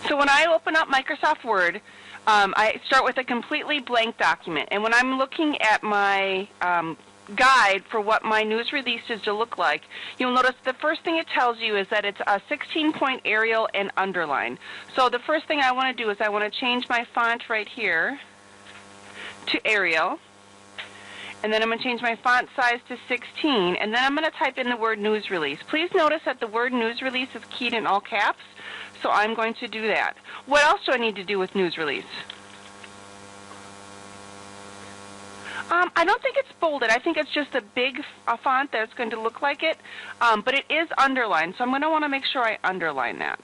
So when I open up Microsoft Word, I start with a completely blank document. And when I'm looking at my guide for what my news release is to look like, you'll notice the first thing it tells you is that it's a 16-point Arial and underline. So the first thing I want to do is I want to change my font right here to Arial. And then I'm going to change my font size to 16, and then I'm going to type in the word news release. Please notice that the word news release is keyed in all caps, so I'm going to do that. What else do I need to do with news release? I don't think it's bolded. I think it's just a big font that's going to look like it, but it is underlined, so I'm going to want to make sure I underline that.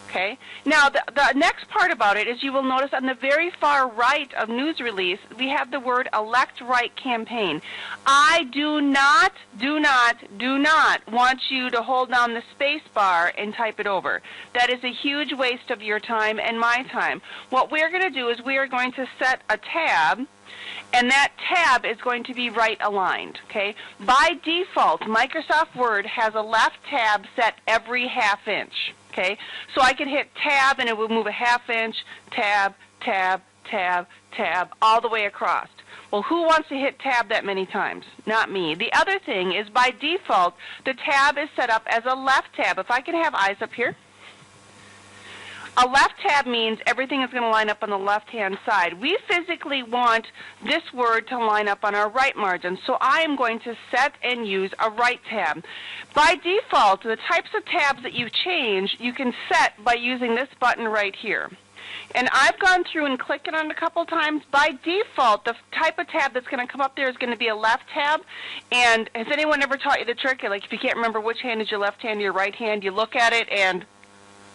Okay. Now, the next part about it is you will notice on the very far right of news release, we have the word elect right campaign. I do not want you to hold down the space bar and type it over. That is a huge waste of your time and my time. What we're going to do is we are going to set a tab, and that tab is going to be right aligned. Okay. By default, Microsoft Word has a left tab set every half inch. Okay, so I can hit tab and it will move a half inch, tab, tab, tab, tab, all the way across. Well, who wants to hit tab that many times? Not me. The other thing is by default, the tab is set up as a left tab. If I can have eyes up here. A left tab means everything is going to line up on the left-hand side. We physically want this word to line up on our right margin, so I am going to set and use a right tab. By default, the types of tabs that you change, you can set by using this button right here. And I've gone through and clicked it on a couple times. By default, the type of tab that's going to come up there is going to be a left tab. And has anyone ever taught you the trick? Like if you can't remember which hand is your left hand or your right hand, you look at it and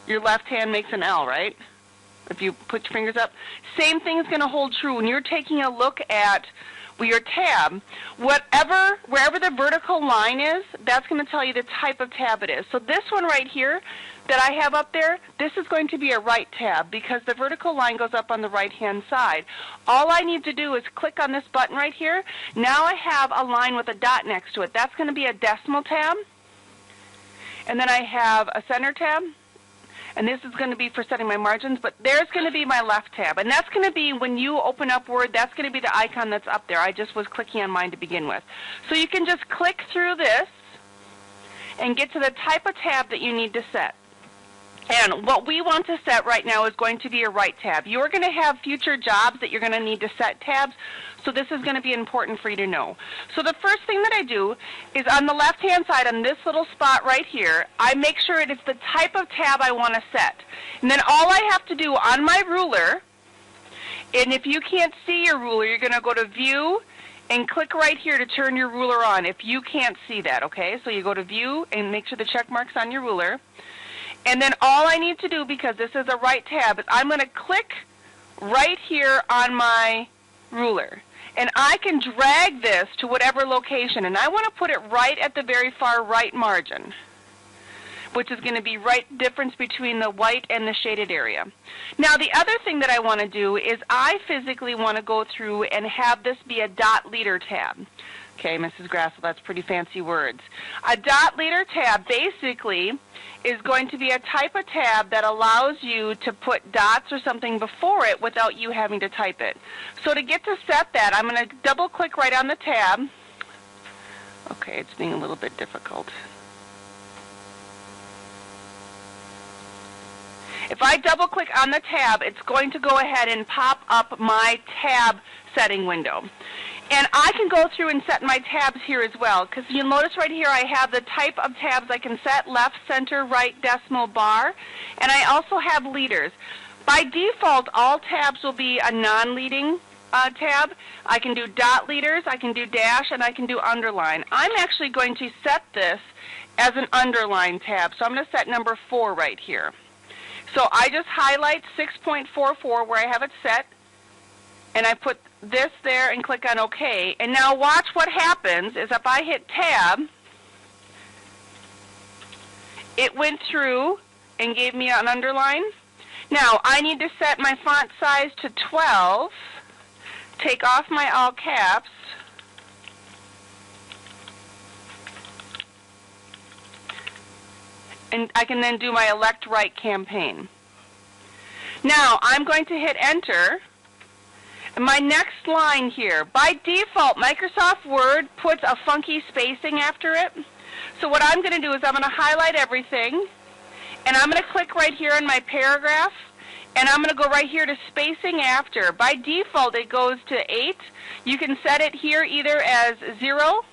your left hand makes an L, right? If you put your fingers up. Same thing is going to hold true when you're taking a look at your tab. Wherever the vertical line is, that's going to tell you the type of tab it is. So this one right here that I have up there, this is going to be a right tab because the vertical line goes up on the right-hand side. All I need to do is click on this button right here. Now I have a line with a dot next to it. That's going to be a decimal tab. And then I have a center tab. And this is going to be for setting my margins, but there's going to be my left tab. And that's going to be, when you open up Word, that's going to be the icon that's up there. I just was clicking on mine to begin with. So you can just click through this and get to the type of tab that you need to set. And what we want to set right now is going to be a right tab. You're going to have future jobs that you're going to need to set tabs, so this is going to be important for you to know. So the first thing that I do is on the left-hand side, on this little spot right here, I make sure it is the type of tab I want to set. And then all I have to do on my ruler, and if you can't see your ruler, you're going to go to View and click right here to turn your ruler on if you can't see that, okay? So you go to View and make sure the check mark's on your ruler. And then all I need to do, because this is a right tab, is I'm going to click right here on my ruler. And I can drag this to whatever location. And I want to put it right at the very far right margin, which is going to be right difference between the white and the shaded area. Now, the other thing that I want to do is I physically want to go through and have this be a dot leader tab. Okay, Mrs. Grassel, that's pretty fancy words. A dot leader tab basically is going to be a type of tab that allows you to put dots or something before it without you having to type it. So to get to set that, I'm going to double click right on the tab. Okay, it's being a little bit difficult. If I double click on the tab, it's going to go ahead and pop up my tab setting window. And I can go through and set my tabs here as well, because you'll notice right here I have the type of tabs I can set: left, center, right, decimal, bar, and I also have leaders. By default, all tabs will be a non-leading tab. I can do dot leaders, I can do dash, and I can do underline. I'm actually going to set this as an underline tab, so I'm going to set number 4 right here. So I just highlight 6.44 where I have it set, and I put this there and click on OK. And now watch what happens is if I hit tab, it went through and gave me an underline. Now I need to set my font size to 12, take off my all caps, And I can then do my elect right campaign. Now, I'm going to hit enter. And my next line here, by default, Microsoft Word puts a funky spacing after it. So what I'm going to do is I'm going to highlight everything, and I'm going to click right here on my paragraph, and I'm going to go right here to spacing after. By default, it goes to 8. You can set it here either as 0.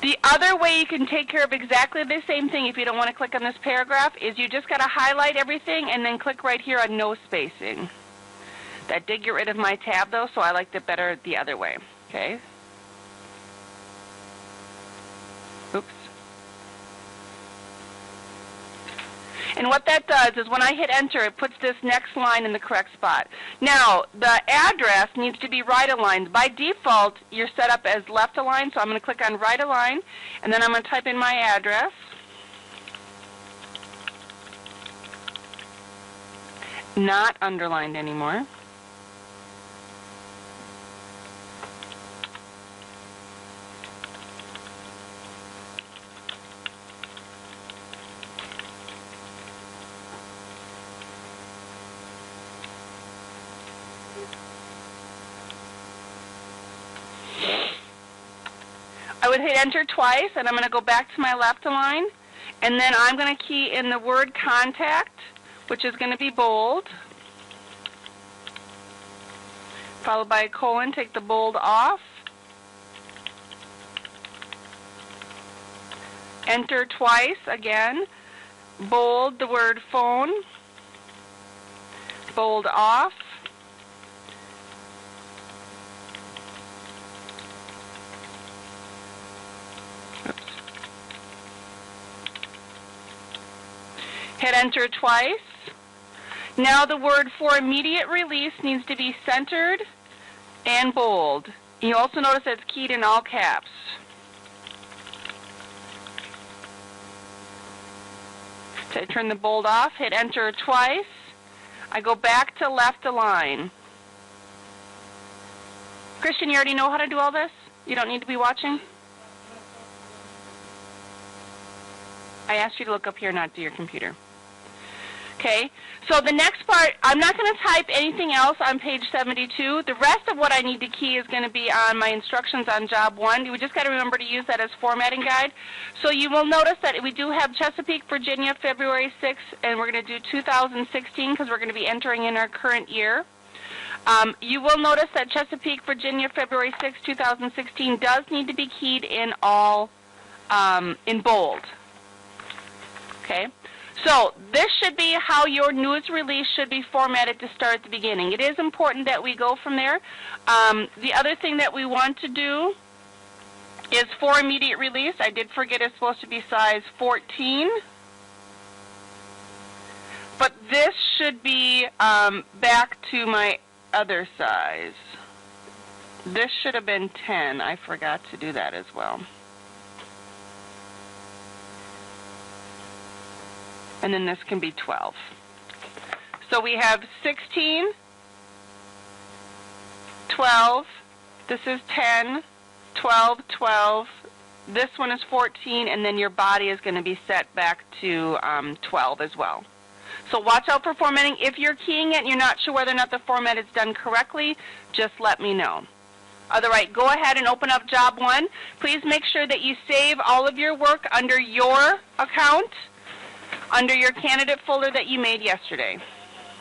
The other way you can take care of exactly the same thing if you don't want to click on this paragraph is you just got to highlight everything and then click right here on no spacing. That did get rid of my tab though, so I liked it better the other way. Okay. Oops. And what that does is when I hit enter, it puts this next line in the correct spot. Now, the address needs to be right aligned. By default, you're set up as left aligned, so I'm going to click on right align, and then I'm going to type in my address. Not underlined anymore. I would hit enter twice, and I'm going to go back to my left align, and then I'm going to key in the word contact, which is going to be bold, followed by a colon. Take the bold off. Enter twice again. Bold the word phone. Bold off. Hit enter twice. Now the word for immediate release needs to be centered and bold. You also notice that it's keyed in all caps. So I turn the bold off, hit enter twice. I go back to left align. Christian, you already know how to do all this? You don't need to be watching? I asked you to look up here, not to your computer. Okay, so the next part, I'm not going to type anything else on page 72. The rest of what I need to key is going to be on my instructions on job 1. You just got to remember to use that as formatting guide. So you will notice that we do have Chesapeake, Virginia, February 6th, and we're going to do 2016 because we're going to be entering in our current year. You will notice that Chesapeake, Virginia, February 6th, 2016 does need to be keyed in all, in bold. Okay. So this should be how your news release should be formatted to start at the beginning. It is important that we go from there. The other thing that we want to do is for immediate release. I did forget it's supposed to be size 14. But this should be back to my other size. This should have been 10. I forgot to do that as well. And then this can be 12. So we have 16, 12, this is 10, 12, 12, this one is 14, and then your body is going to be set back to 12 as well. So watch out for formatting. If you're keying it and you're not sure whether or not the format is done correctly, just let me know. Otherwise, go ahead and open up job 1. Please make sure that you save all of your work under your account, under your candidate folder that you made yesterday.